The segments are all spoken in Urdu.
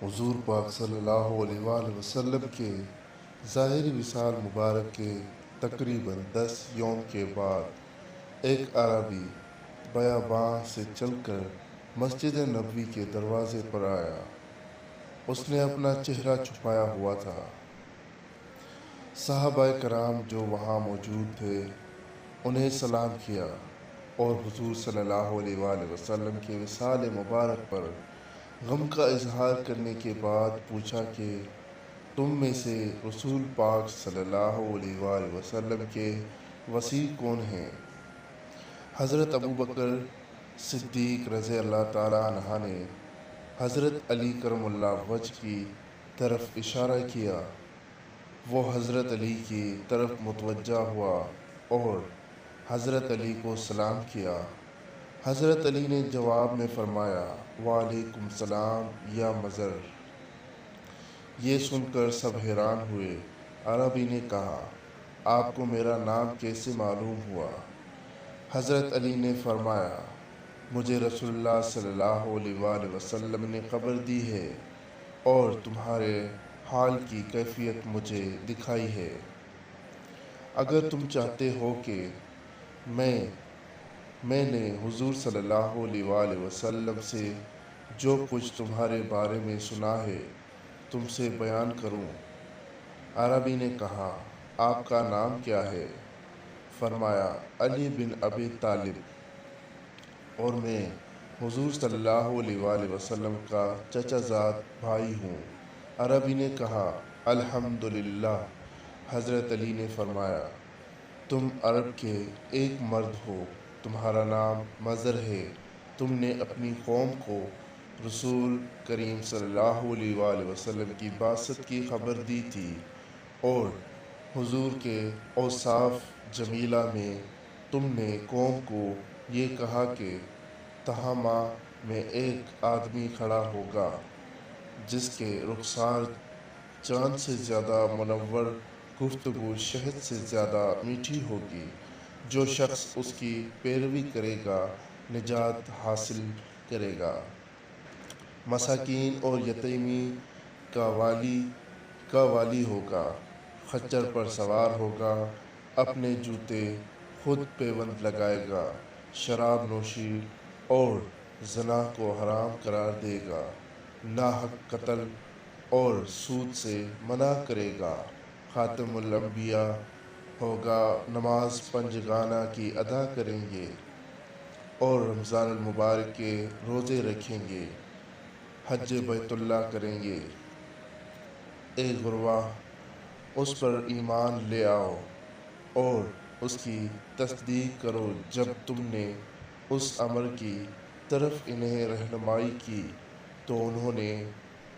حضور پاک صلی اللہ علیہ وآلہ وسلم کے ظاہری وصال مبارک کے تقریباً 10 یوم کے بعد ایک عربی بیاباں سے چل کر مسجد نبوی کے دروازے پر آیا۔ اس نے اپنا چہرہ چھپایا ہوا تھا۔ صحابہ کرام جو وہاں موجود تھے انہیں سلام کیا اور حضور صلی اللہ علیہ وآلہ وسلم کے وصال مبارک پر غم کا اظہار کرنے کے بعد پوچھا کہ تم میں سے رسول پاک صلی اللہ علیہ وآلہ وسلم کے وصی کون ہیں؟ حضرت ابو بکر صدیق رضی اللہ تعالیٰ عنہ نے حضرت علی کرم اللہ وجہ کی طرف اشارہ کیا۔ وہ حضرت علی کی طرف متوجہ ہوا اور حضرت علی کو سلام کیا۔ حضرت علی نے جواب میں فرمایا وعلیکم السلام یا مظہر۔ یہ سن کر سب حیران ہوئے۔ عربی نے کہا آپ کو میرا نام کیسے معلوم ہوا؟ حضرت علی نے فرمایا مجھے رسول اللہ صلی اللہ علیہ وآلہ وسلم نے خبر دی ہے اور تمہارے حال کی کیفیت مجھے دکھائی ہے۔ اگر تم چاہتے ہو کہ میں نے حضور صلی اللہ علیہ وآلہ وسلم سے جو کچھ تمہارے بارے میں سنا ہے تم سے بیان کروں۔ عربی نے کہا آپ کا نام کیا ہے؟ فرمایا علی بن ابی طالب، اور میں حضور صلی اللہ علیہ وآلہ وسلم کا چچا زاد بھائی ہوں۔ عربی نے کہا الحمدللہ۔ حضرت علی نے فرمایا تم عرب کے ایک مرد ہو، تمہارا نام مظہر ہے، تم نے اپنی قوم کو رسول کریم صلی اللہ علیہ وآلہ وسلم کی بعثت کی خبر دی تھی اور حضور کے اوصاف جمیلہ میں تم نے قوم کو یہ کہا کہ تہامہ میں ایک آدمی کھڑا ہوگا جس کے رخسار چاند سے زیادہ منور، گفتگو شہد سے زیادہ میٹھی ہوگی، جو شخص اس کی پیروی کرے گا نجات حاصل کرے گا، مساکین اور یتیمی کا والی ہوگا، خچر پر سوار ہوگا، اپنے جوتے خود پیوند لگائے گا، شراب نوشی اور زنا کو حرام قرار دے گا، ناحق قتل اور سود سے منع کرے گا، خاتم الانبیاء ہوگا، نماز پنجگانہ کی ادا کریں گے اور رمضان المبارک کے روزے رکھیں گے، حج بیت اللہ کریں گے۔ اے غربا، اس پر ایمان لے آؤ اور اس کی تصدیق کرو۔ جب تم نے اس امر کی طرف انہیں رہنمائی کی تو انہوں نے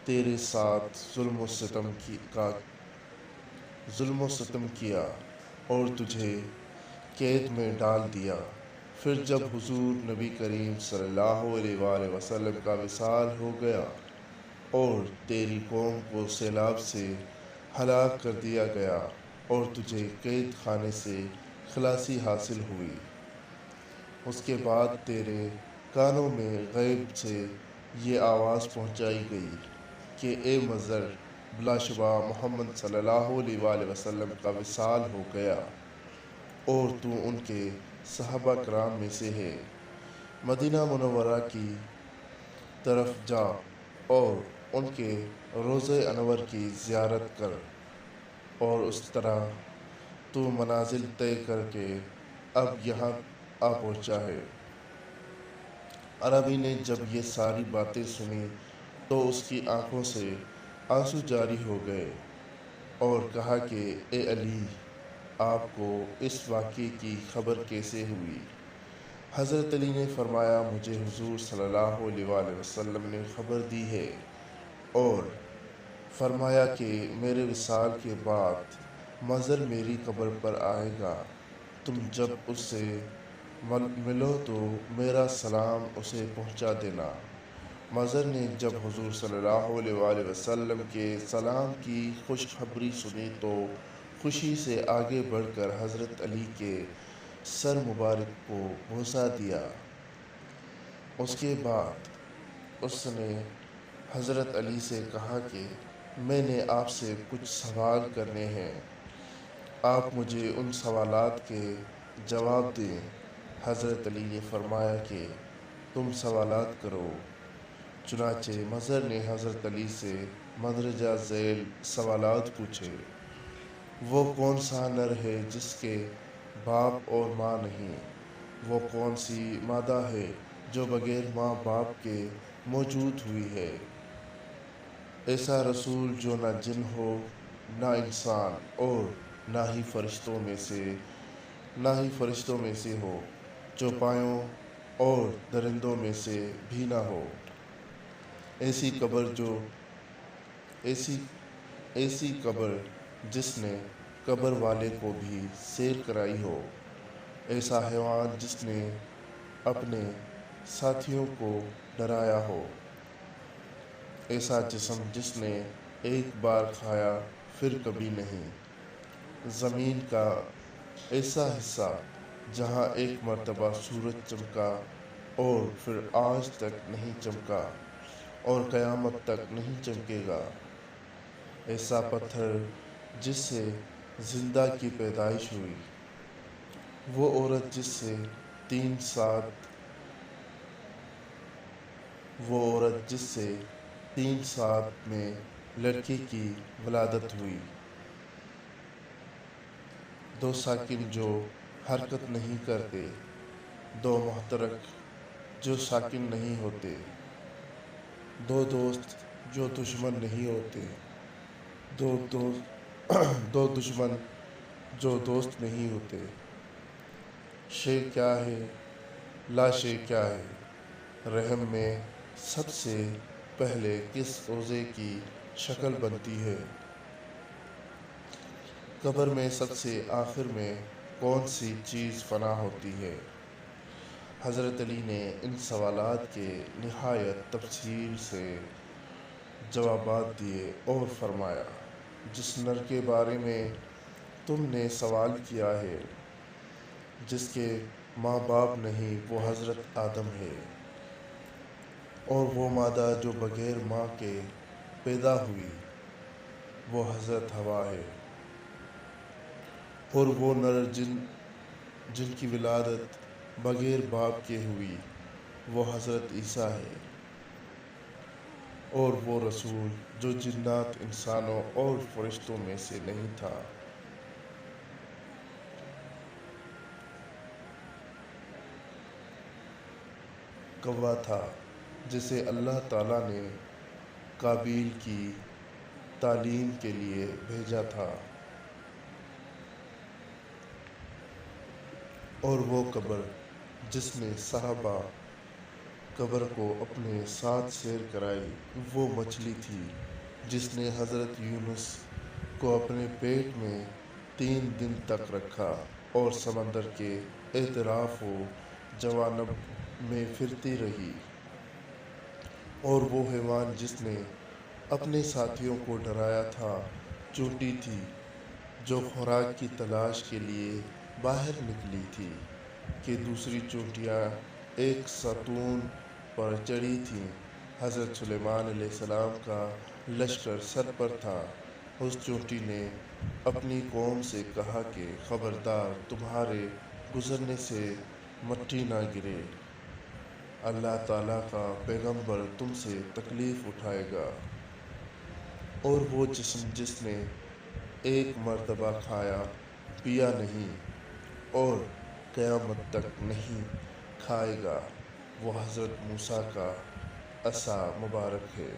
تیرے ساتھ ظلم و ستم کیا اور تجھے قید میں ڈال دیا۔ پھر جب حضور نبی کریم صلی اللہ علیہ وآلہ وسلم کا وصال ہو گیا اور تیری قوم کو سیلاب سے ہلاک کر دیا گیا اور تجھے قید خانے سے خلاصی حاصل ہوئی، اس کے بعد تیرے کانوں میں غیب سے یہ آواز پہنچائی گئی کہ اے مظہر، بلا شبہ محمد صلی اللہ علیہ وآلہ وسلم کا وصال ہو گیا اور تو ان کے صحابہ کرام میں سے ہے۔ مدینہ منورہ کی طرف جا اور ان کے روضہ انور کی زیارت کر اور اس طرح تو منازل طے کر کے اب یہاں آ پہنچا ہے۔ عربی نے جب یہ ساری باتیں سنی تو اس کی آنکھوں سے آنسو جاری ہو گئے اور کہا کہ اے علی، آپ کو اس واقعے کی خبر کیسے ہوئی؟ حضرت علی نے فرمایا مجھے حضور صلی اللہ علیہ وآلہ وسلم نے خبر دی ہے اور فرمایا کہ میرے وصال کے بعد مظہر میری قبر پر آئے گا، تم جب اس سے ملو تو میرا سلام اسے پہنچا دینا۔ مظہر نے جب حضور صلی اللہ علیہ وآلہ وسلم کے سلام کی خوشخبری سنی تو خوشی سے آگے بڑھ کر حضرت علی کے سر مبارک کو بوسہ دیا۔ اس کے بعد اس نے حضرت علی سے کہا کہ میں نے آپ سے کچھ سوال کرنے ہیں، آپ مجھے ان سوالات کے جواب دیں۔ حضرت علی نے فرمایا کہ تم سوالات کرو۔ چنانچہ مظہر نے حضرت علی سے مندرجہ ذیل سوالات پوچھے۔ وہ کون سا نر ہے جس کے باپ اور ماں نہیں؟ وہ کون سی مادہ ہے جو بغیر ماں باپ کے موجود ہوئی ہے؟ ایسا رسول جو نہ جن ہو نہ انسان اور نہ ہی فرشتوں میں سے ہو، جو پایوں اور درندوں میں سے بھی نہ ہو۔ ایسی قبر جس نے قبر والے کو بھی سیر کرائی ہو۔ ایسا حیوان جس نے اپنے ساتھیوں کو ڈرایا ہو۔ ایسا جسم جس نے ایک بار کھایا پھر کبھی نہیں۔ زمین کا ایسا حصہ جہاں ایک مرتبہ سورج چمکا اور پھر آج تک نہیں چمکا اور قیامت تک نہیں چمکے گا۔ ایسا پتھر جس سے زندہ کی پیدائش ہوئی۔ وہ عورت جس سے 3 سات میں لڑکے کی ولادت ہوئی۔ 2 ساکن جو حرکت نہیں کرتے، 2 محترک جو ساکن نہیں ہوتے، 2 دوست جو دشمن نہیں ہوتے، 2 دشمن جو دوست نہیں ہوتے۔ شے کیا ہے، لا شے کیا ہے، رحم میں سب سے پہلے کس عضو کی شکل بنتی ہے؟ قبر میں سب سے آخر میں کون سی چیز فنا ہوتی ہے؟ حضرت علی نے ان سوالات کے نہایت تفصیل سے جوابات دیے اور فرمایا، جس نر کے بارے میں تم نے سوال کیا ہے، جس کے ماں باپ نہیں، وہ حضرت آدم ہے، اور وہ مادہ جو بغیر ماں کے پیدا ہوئی، وہ حضرت حوا ہے، اور وہ نر جن کی ولادت بغیر باپ کے ہوئی، وہ حضرت عیسیٰ ہے، اور وہ رسول جو جنات، انسانوں اور فرشتوں میں سے نہیں تھا۔ کوا تھا جسے اللہ تعالیٰ نے قابیل کی تعلیم کے لیے بھیجا تھا، اور وہ قبر جس نے صحابہ قبر کو اپنے ساتھ سیر کرائی، وہ مچھلی تھی جس نے حضرت یونس کو اپنے پیٹ میں 3 دن تک رکھا اور سمندر کے اطراف و جوانب میں پھرتی رہی، اور وہ حیوان جس نے اپنے ساتھیوں کو ڈرایا تھا چونٹی تھی جو خوراک کی تلاش کے لیے باہر نکلی تھی کہ دوسری چونٹیاں ایک ستون پر چڑھی تھیں۔ حضرت سلیمان علیہ السلام کا لشکر سر پر تھا۔ اس چونٹی نے اپنی قوم سے کہا کہ خبردار، تمہارے گزرنے سے مٹی نہ گرے، اللہ تعالیٰ کا پیغمبر تم سے تکلیف اٹھائے گا۔ اور وہ جسم جس نے ایک مرتبہ کھایا پیا نہیں اور قیامت تک نہیں کھائے گا، وہ حضرت موسیٰ کا عصا مبارک ہے،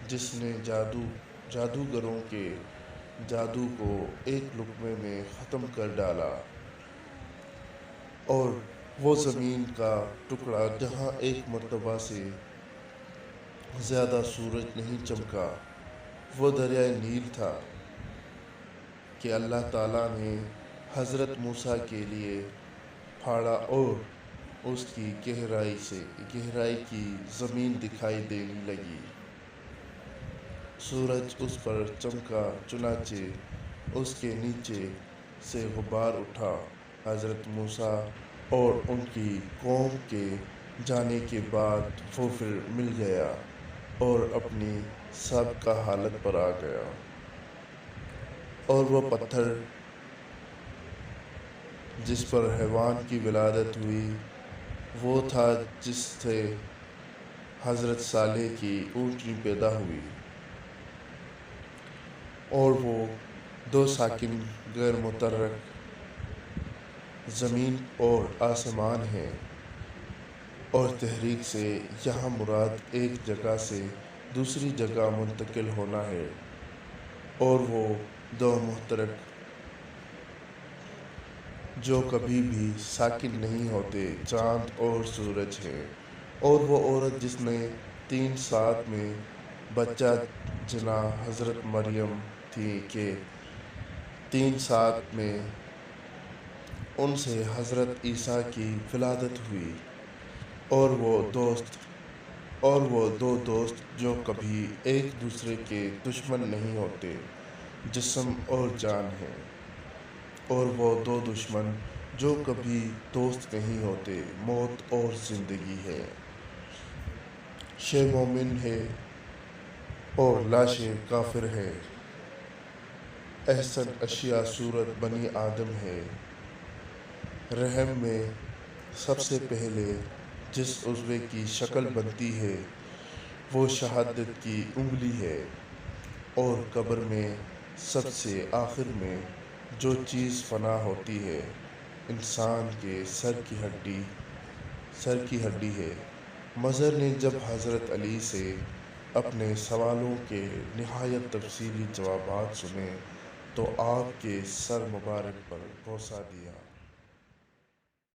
جس نے جادوگروں کے جادو کو ایک لقمے میں ختم کر ڈالا۔ اور وہ زمین کا ٹکڑا جہاں ایک مرتبہ سے زیادہ سورج نہیں چمکا، وہ دریائے نیل تھا کہ اللہ تعالیٰ نے حضرت موسیٰ کے لیے پھاڑا، اور اس کی گہرائی کی زمین دکھائی دینے لگی۔ سورج اس پر چمکا، چنانچہ اس کے نیچے سے غبار اٹھا۔ حضرت موسیٰ اور ان کی قوم کے جانے کے بعد وہ پھر مل گیا۔ اور اپنی سابقہ حالت پر آ گیا، اور وہ پتھر جس پر حیوان کی ولادت ہوئی وہ تھا جس سے حضرت صالح کی اونٹنی پیدا ہوئی، اور وہ دو ساکن غیر متحرک زمین اور آسمان ہیں، اور تحریک سے یہاں مراد ایک جگہ سے دوسری جگہ منتقل ہونا ہے، اور وہ دو محترک جو کبھی بھی ساکن نہیں ہوتے چاند اور سورج ہیں، اور وہ عورت جس نے 3 سات میں بچہ جنا حضرت مریم تھی کہ 3 سات میں ان سے حضرت عیسیٰ کی ولادت ہوئی، اور وہ دو دوست جو کبھی ایک دوسرے کے دشمن نہیں ہوتے جسم اور جان ہیں، اور وہ دو دشمن جو کبھی دوست نہیں ہوتے موت اور زندگی ہے، شے مومن ہے اور لاشے کافر ہے، احسن اشیاء صورت بنی آدم ہے، رحم میں سب سے پہلے جس عضو کی شکل بنتی ہے وہ شہادت کی انگلی ہے، اور قبر میں سب سے آخر میں جو چیز فنا ہوتی ہے انسان کے سر کی ہڈی ہے۔ مظہر نے جب حضرت علی سے اپنے سوالوں کے نہایت تفصیلی جوابات سنے تو آپ کے سر مبارک پر بوسہ دیا۔